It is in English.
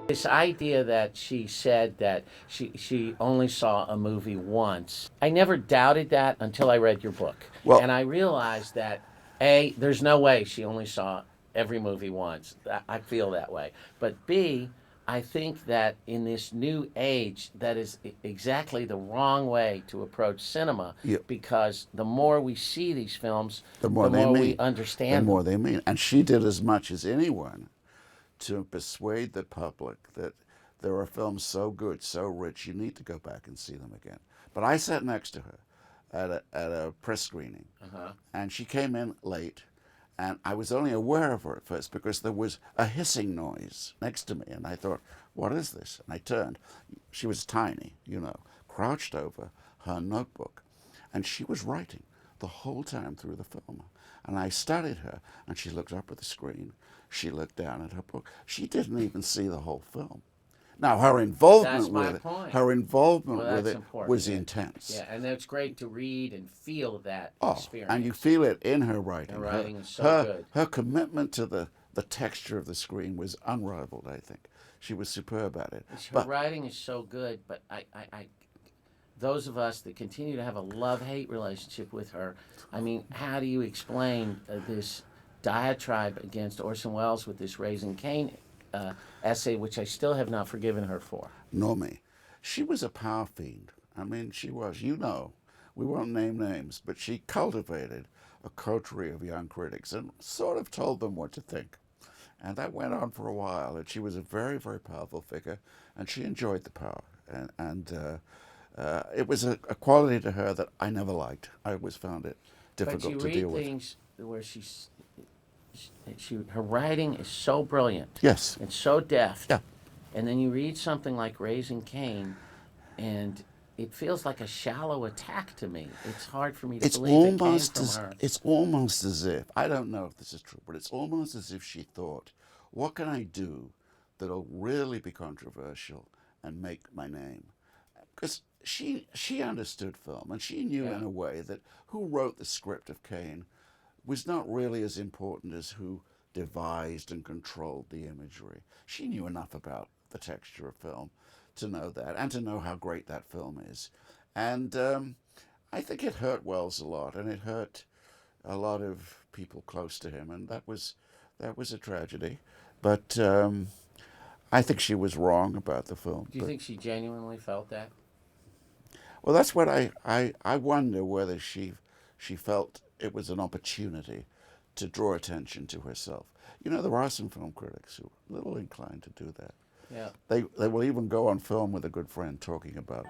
This idea that she said that she only saw a movie once, I never doubted that until I read your book. Well, And I realized that, A, there's no way she only saw every movie once. I feel that way. But B, I think that in this new age, that is exactly the wrong way to approach cinema yeah, because the more we see these films, the more the they more we mean. The understand them. more they mean. And she did as much as anyone to persuade the public that there are films so good, so rich, you need to go back and see them again. But I sat next to her at a press screening, Uh-huh. and she came in late, and I was only aware of her at first because there was a hissing noise next to me, and I thought, what is this? And I turned. She was tiny, crouched over her notebook, and she was writing the whole time through the film. And I studied her, and she looked up at the screen. She looked down at her book. She didn't even see the whole film. Now, That's my point. her Well, involvement with that's it important. was Yeah, intense. yeah, and it's great to read and feel that Oh, and you experience. feel it in her And writing. writing is so good. Her commitment to the texture of the screen was unrivaled, I think. She was superb at it. Her But writing is so good, but those of us that continue to have a love-hate relationship with her, I mean, how do you explain this diatribe against Orson Welles with this Raising Cain essay, which I still have not forgiven her for? Normie, she was a power fiend. I mean, she was. We won't name names, but she cultivated a coterie of young critics and sort of told them what to think. And that went on for a while. And she was a very, very powerful figure, and she enjoyed the power. And it was a quality to her that I never liked. I always found it But you difficult to deal read with. things where her writing is so brilliant Yes. and so deft, Yeah. and then you read something like Raising Cain, and it feels like a shallow attack to me. It's hard for me to believe it came from her. It's almost as if, I don't know if this is true, but it's almost as if she thought, what can I do that'll really be controversial and make my name? Because she understood film, and she knew Yeah. in a way that who wrote the script of Cain was not really as important as who devised and controlled the imagery. She knew enough about the texture of film to know that, and to know how great that film is. And I think it hurt Wells a lot, and it hurt a lot of people close to him, and that was a tragedy. But I think she was wrong about the film. Do you But think she genuinely felt that? well, that's what I wonder whether she felt it was an opportunity to draw attention to herself. There are some film critics who are a little inclined to do that. Yeah. They will even go on film with a good friend talking about